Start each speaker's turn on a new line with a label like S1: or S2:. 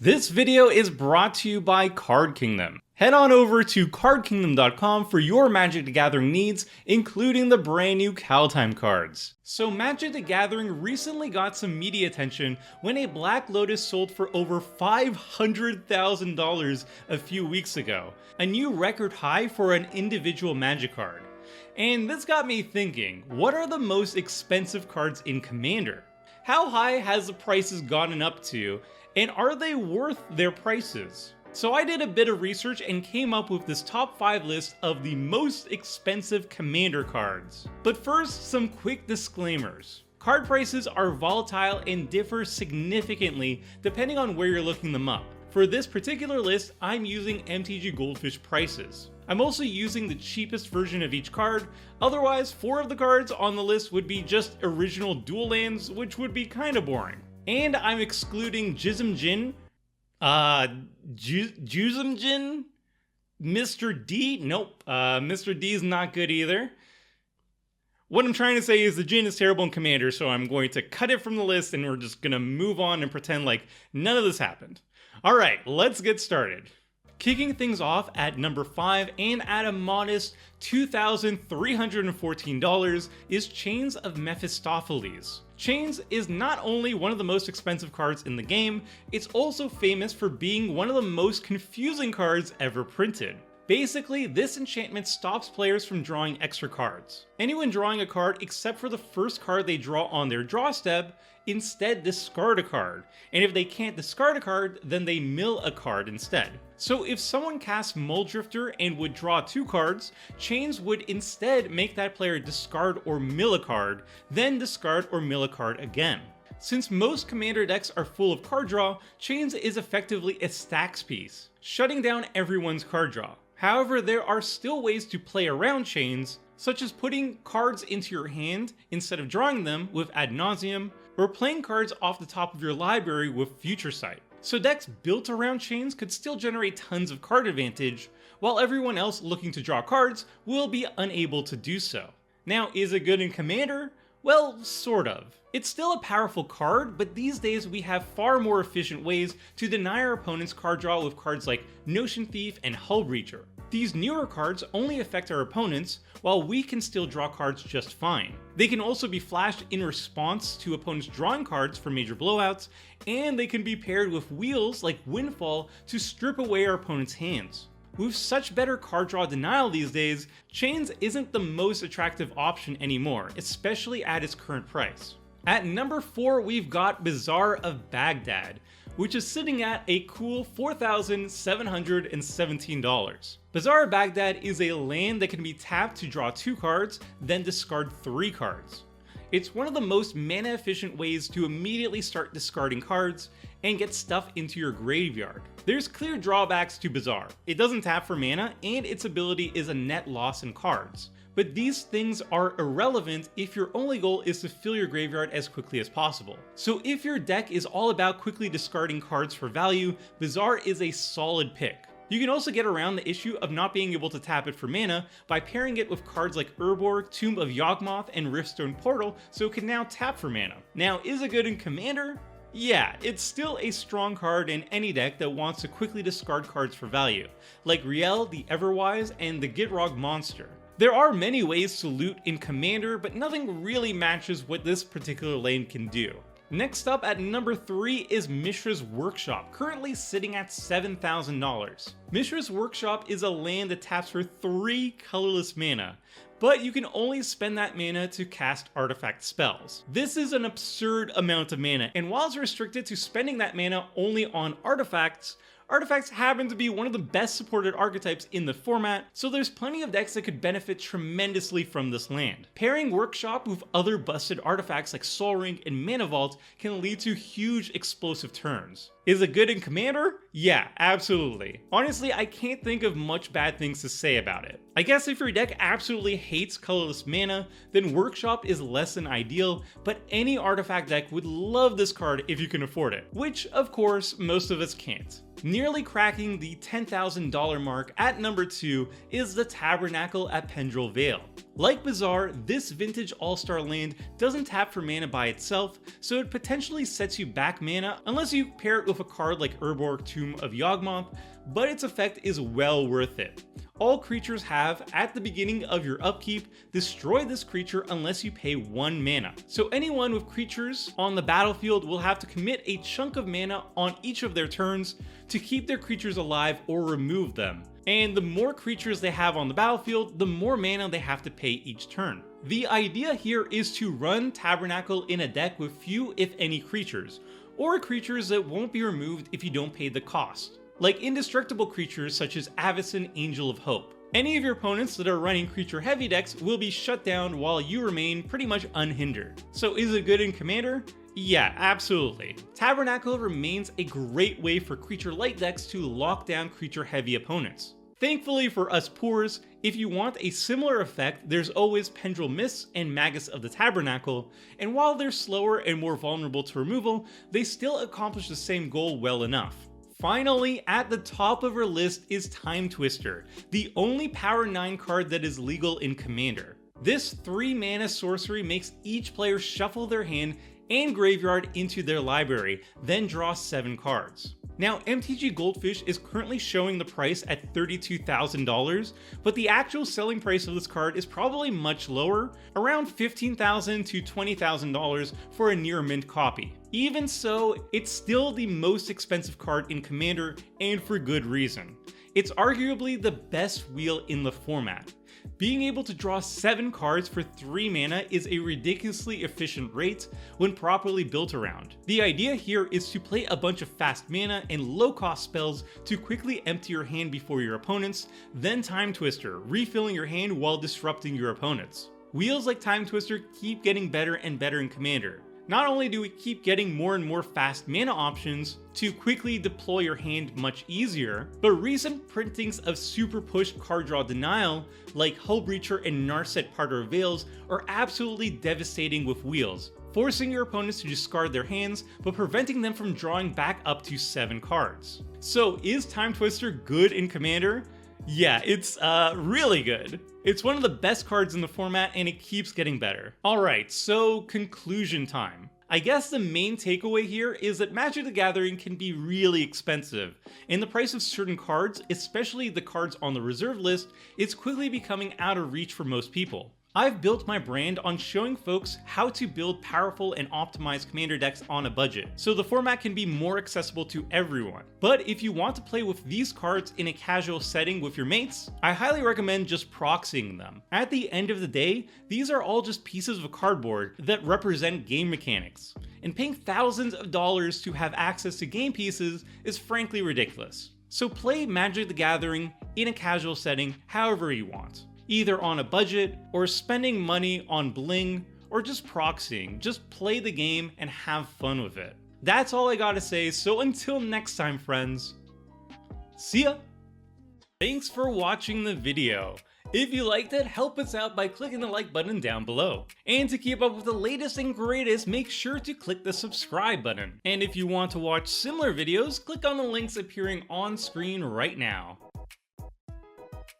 S1: This video is brought to you by Card Kingdom. Head on over to cardkingdom.com for your Magic the Gathering needs, including the brand new Kaldheim cards. So Magic the Gathering recently got some media attention when a Black Lotus sold for over $500,000 a few weeks ago, a new record high for an individual Magic card. And this got me thinking, what are the most expensive cards in Commander? How high has the prices gotten up to, and are they worth their prices? So I did a bit of research and came up with this top 5 list of the most expensive Commander cards. But first, some quick disclaimers. Card prices are volatile and differ significantly depending on where you're looking them up. For this particular list, I'm using MTG Goldfish prices. I'm also using the cheapest version of each card, otherwise 4 of the cards on the list would be just original dual lands, which would be kinda boring. And I'm excluding Jism Jin, Jusum Jin, Mr. D, nope, Mr. D is not good either. What I'm trying to say is the Jin is terrible in Commander, so I'm going to cut it from the list and we're just gonna move on and pretend like none of this happened. Alright, let's get started. Kicking things off at number 5 and at a modest $2,314 is Chains of Mephistopheles. Chains is not only one of the most expensive cards in the game, it's also famous for being one of the most confusing cards ever printed. Basically, this enchantment stops players from drawing extra cards. Anyone drawing a card except for the first card they draw on their draw step instead discard a card, and if they can't discard a card, then they mill a card instead. So if someone casts Mulldrifter and would draw 2 cards, Chains would instead make that player discard or mill a card, then discard or mill a card again. Since most Commander decks are full of card draw, Chains is effectively a stacks piece, shutting down everyone's card draw. However, there are still ways to play around Chains, such as putting cards into your hand instead of drawing them with Ad Nauseam, or playing cards off the top of your library with Future Sight. So decks built around Chains could still generate tons of card advantage, while everyone else looking to draw cards will be unable to do so. Now, is it good in Commander? Well, sort of. It's still a powerful card, but these days we have far more efficient ways to deny our opponents card draw with cards like Notion Thief and Hull Breacher. These newer cards only affect our opponents, while we can still draw cards just fine. They can also be flashed in response to opponents drawing cards for major blowouts, and they can be paired with wheels like Windfall to strip away our opponent's hands. With such better card draw denial these days, Chains isn't the most attractive option anymore, especially at its current price. At number 4, we've got Bazaar of Baghdad, which is sitting at a cool $4,717. Bazaar of Baghdad is a land that can be tapped to draw 2 cards, then discard 3 cards. It's one of the most mana efficient ways to immediately start discarding cards and get stuff into your graveyard. There's clear drawbacks to Bazaar. It doesn't tap for mana, and its ability is a net loss in cards. But these things are irrelevant if your only goal is to fill your graveyard as quickly as possible. So if your deck is all about quickly discarding cards for value, Bazaar is a solid pick. You can also get around the issue of not being able to tap it for mana by pairing it with cards like Urborg, Tomb of Yawgmoth, and Riftstone Portal, so it can now tap for mana. Now, is it good in Commander? Yeah, it's still a strong card in any deck that wants to quickly discard cards for value, like Riel, the Everwise, and the Gitrog monster. There are many ways to loot in Commander, but nothing really matches what this particular lane can do. Next up at number 3 is Mishra's Workshop, currently sitting at $7,000. Mishra's Workshop is a land that taps for 3 colorless mana, but you can only spend that mana to cast artifact spells. This is an absurd amount of mana, and while it's restricted to spending that mana only on artifacts, artifacts happen to be one of the best supported archetypes in the format, so there's plenty of decks that could benefit tremendously from this land. Pairing Workshop with other busted artifacts like Sol Ring and Mana Vault can lead to huge explosive turns. Is it good in Commander? Yeah, absolutely. Honestly, I can't think of much bad things to say about it. I guess if your deck absolutely hates colorless mana, then Workshop is less than ideal, but any artifact deck would love this card if you can afford it, which of course most of us can't. Nearly cracking the $10,000 mark at number 2 is the Tabernacle at Pendrell Vale. Like Bazaar, this vintage all-star land doesn't tap for mana by itself, so it potentially sets you back mana unless you pair it with a card like Urborg Tomb of Yawgmoth, but its effect is well worth it. All creatures have, at the beginning of your upkeep, destroy this creature unless you pay 1 mana. So anyone with creatures on the battlefield will have to commit a chunk of mana on each of their turns to keep their creatures alive or remove them. And the more creatures they have on the battlefield, the more mana they have to pay each turn. The idea here is to run Tabernacle in a deck with few if any creatures, or creatures that won't be removed if you don't pay the cost, like indestructible creatures such as Avacyn, Angel of Hope. Any of your opponents that are running creature heavy decks will be shut down while you remain pretty much unhindered. So is it good in Commander? Yeah, absolutely. Tabernacle remains a great way for creature light decks to lock down creature heavy opponents. Thankfully for us poors, if you want a similar effect, there's always Pendrell Mists and Magus of the Tabernacle, and while they're slower and more vulnerable to removal, they still accomplish the same goal well enough. Finally, at the top of our list is Timetwister, the only Power 9 card that is legal in Commander. This 3 mana sorcery makes each player shuffle their hand and graveyard into their library, then draw 7 cards. Now, MTG Goldfish is currently showing the price at $32,000, but the actual selling price of this card is probably much lower, around $15,000 to $20,000 for a near mint copy. Even so, it's still the most expensive card in Commander, and for good reason. It's arguably the best wheel in the format. Being able to draw 7 cards for 3 mana is a ridiculously efficient rate when properly built around. The idea here is to play a bunch of fast mana and low cost spells to quickly empty your hand before your opponents, then Timetwister, refilling your hand while disrupting your opponents. Wheels like Timetwister keep getting better and better in Commander. Not only do we keep getting more and more fast mana options to quickly deploy your hand much easier, but recent printings of super push card draw denial like Hullbreacher and Narset Parter of Veils are absolutely devastating with wheels, forcing your opponents to discard their hands but preventing them from drawing back up to 7 cards. So is Timetwister good in Commander? Yeah, it's really good. It's one of the best cards in the format and it keeps getting better. Alright, so conclusion time. I guess the main takeaway here is that Magic the Gathering can be really expensive, and the price of certain cards, especially the cards on the reserve list, is quickly becoming out of reach for most people. I've built my brand on showing folks how to build powerful and optimized Commander decks on a budget, so the format can be more accessible to everyone. But if you want to play with these cards in a casual setting with your mates, I highly recommend just proxying them. At the end of the day, these are all just pieces of cardboard that represent game mechanics, and paying thousands of dollars to have access to game pieces is frankly ridiculous. So play Magic the Gathering in a casual setting however you want. Either on a budget, or spending money on bling, or just proxying. Just play the game and have fun with it. That's all I gotta say, so until next time, friends, see ya! Thanks for watching the video. If you liked it, help us out by clicking the like button down below. And to keep up with the latest and greatest, make sure to click the subscribe button. And if you want to watch similar videos, click on the links appearing on screen right now.